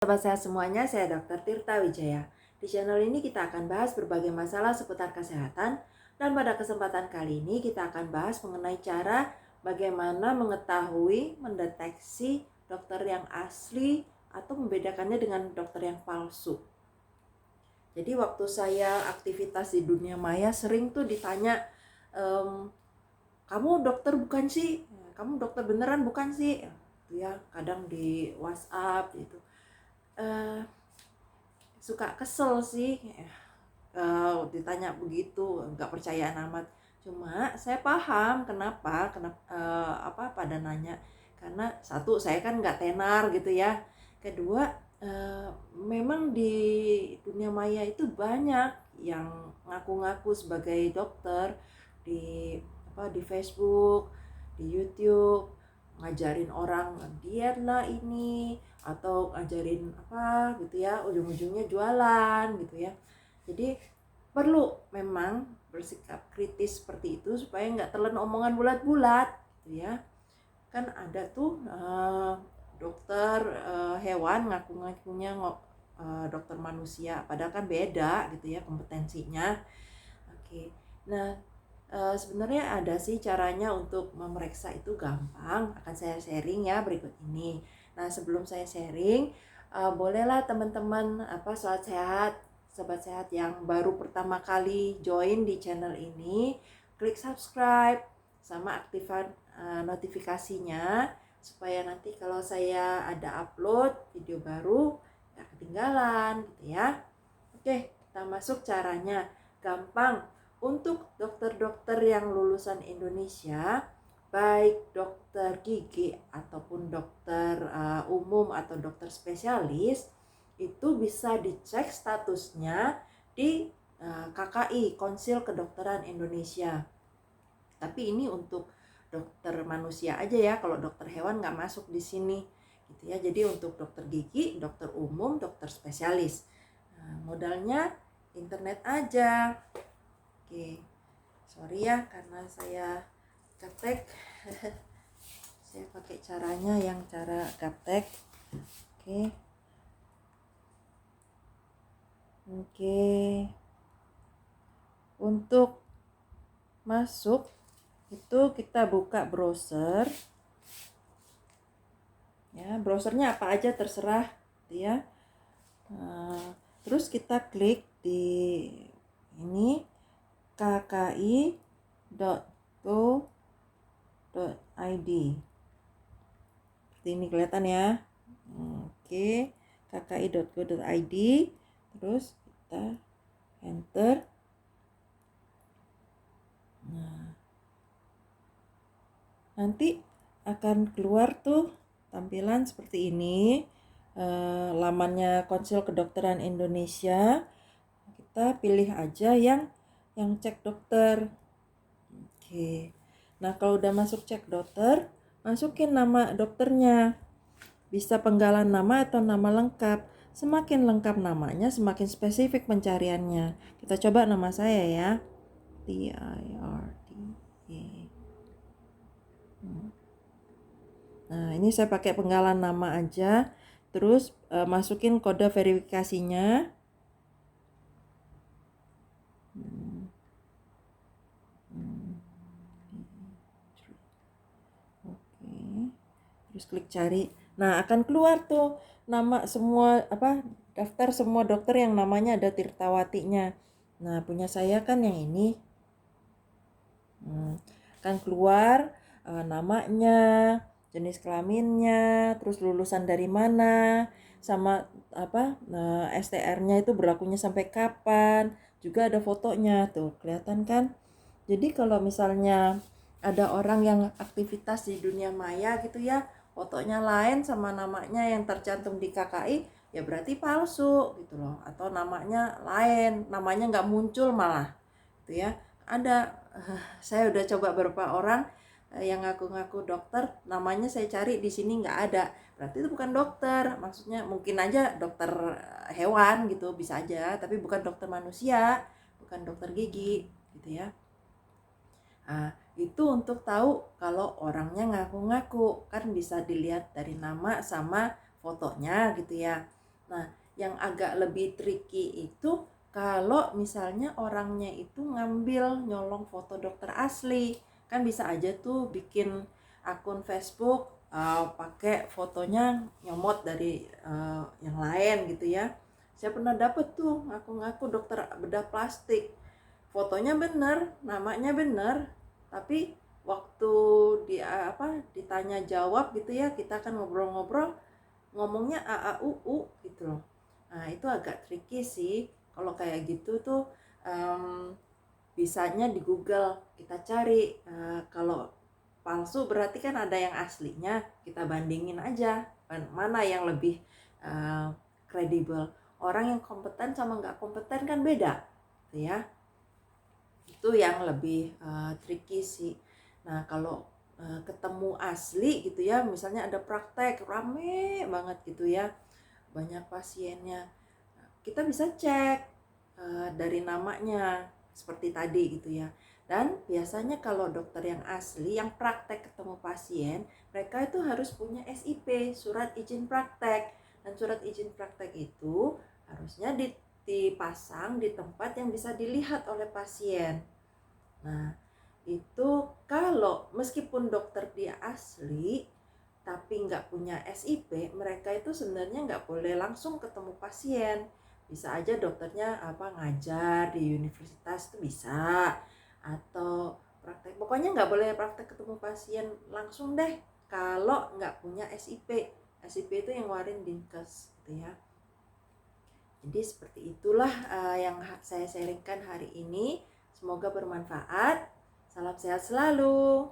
Sahabat sehat semuanya, saya Dr. Tirta Wijaya. Di channel ini kita akan bahas berbagai masalah seputar kesehatan, dan pada kesempatan kali ini kita akan bahas mengenai cara bagaimana mengetahui, mendeteksi dokter yang asli atau membedakannya dengan dokter yang palsu. Jadi waktu saya aktivitas di dunia maya sering tuh ditanya, kamu dokter bukan sih? Kamu dokter beneran bukan sih? Itu ya, kadang di WhatsApp gitu. Suka kesel sih ditanya begitu, nggak percayaan amat. Cuma saya paham kenapa pada nanya, karena satu, saya kan nggak tenar gitu ya. Kedua, memang di dunia maya itu banyak yang ngaku-ngaku sebagai dokter di di Facebook, di YouTube, ngajarin orang diet lah ini, atau ngajarin apa gitu ya, ujung-ujungnya jualan gitu ya. Jadi perlu memang bersikap kritis seperti itu supaya nggak telan omongan bulat-bulat gitu ya. Kan ada tuh dokter hewan ngaku-ngakunya dokter manusia, padahal kan beda gitu ya kompetensinya. Oke. Nah, sebenarnya ada sih caranya untuk memeriksa, itu gampang. Akan saya sharing ya berikut ini. Nah, sebelum saya sharing, bolehlah teman-teman sobat sehat yang baru pertama kali join di channel ini, klik subscribe sama aktifkan notifikasinya supaya nanti kalau saya ada upload video baru nggak ketinggalan gitu ya. Oke, kita masuk caranya. Gampang. Untuk dokter-dokter yang lulusan Indonesia, baik dokter gigi ataupun dokter umum atau dokter spesialis, itu bisa dicek statusnya di KKI, Konsil Kedokteran Indonesia. Tapi ini untuk dokter manusia aja ya, kalau dokter hewan nggak masuk di sini gitu ya. Jadi untuk dokter gigi, dokter umum, dokter spesialis. Nah, modalnya internet aja. Oke, sorry ya karena saya gaptek. Saya pakai caranya yang cara gaptek. Oke. Untuk masuk itu kita buka browser. Ya, browsernya apa aja terserah, gitu ya. Terus kita klik di ini kki.go.id. Seperti ini kelihatan ya. Oke, kki.go.id. Terus kita enter. Nah, nanti akan keluar tuh tampilan seperti ini. Lamannya Konsil Kedokteran Indonesia. Kita pilih aja yang cek dokter. Oke. Nah, kalau udah masuk cek dokter, masukin nama dokternya. Bisa penggalan nama atau nama lengkap. Semakin lengkap namanya, semakin spesifik pencariannya. Kita coba nama saya ya. Tirta. Nah, ini saya pakai penggalan nama aja. Terus masukin kode verifikasinya. Oke. Terus klik cari. Nah, akan keluar tuh nama semua daftar semua dokter yang namanya ada Tirtawatinya. Nah, punya saya kan yang ini. Akan keluar namanya, jenis kelaminnya, terus lulusan dari mana, sama STR-nya itu berlakunya sampai kapan, juga ada fotonya tuh, kelihatan kan? Jadi kalau misalnya ada orang yang aktivitas di dunia maya gitu ya, fotonya lain sama namanya yang tercantum di KKI, ya berarti palsu gitu loh, atau namanya lain, namanya nggak muncul malah gitu ya. Ada saya udah coba beberapa orang yang ngaku-ngaku dokter, namanya saya cari di sini nggak ada, berarti itu bukan dokter. Maksudnya mungkin aja dokter hewan gitu, bisa aja, tapi bukan dokter manusia, bukan dokter gigi gitu ya. Nah, itu untuk tahu kalau orangnya ngaku-ngaku, kan bisa dilihat dari nama sama fotonya gitu ya. Nah, yang agak lebih tricky itu kalau misalnya orangnya itu ngambil nyolong foto dokter asli. Kan bisa aja tuh bikin akun Facebook pakai fotonya nyomot dari yang lain gitu ya. Saya pernah dapet tuh ngaku-ngaku dokter bedah plastik. Fotonya bener, namanya bener, tapi waktu ditanya jawab gitu ya, kita kan ngobrol-ngobrol, ngomongnya AAUU gitu loh. Nah, itu agak tricky sih. Kalau kayak gitu tuh bisanya di Google kita cari. Kalau palsu berarti kan ada yang aslinya, kita bandingin aja mana yang lebih kredibel. Orang yang kompeten sama nggak kompeten kan beda, gitu ya. Itu yang lebih tricky sih. Nah, kalau ketemu asli gitu ya, misalnya ada praktek rame banget gitu ya, banyak pasiennya, kita bisa cek dari namanya seperti tadi gitu ya. Dan biasanya kalau dokter yang asli yang praktek ketemu pasien, mereka itu harus punya SIP, surat izin praktek. Dan surat izin praktek itu harusnya dipasang di tempat yang bisa dilihat oleh pasien. Nah, itu kalau meskipun dokter dia asli tapi nggak punya SIP, mereka itu sebenarnya nggak boleh langsung ketemu pasien. Bisa aja dokternya ngajar di universitas itu bisa, atau praktek, pokoknya nggak boleh praktek ketemu pasien langsung deh kalau nggak punya SIP. SIP itu yang ngeluarin Dinkes gitu ya. Jadi seperti itulah yang saya sharingkan hari ini. Semoga bermanfaat. Salam sehat selalu.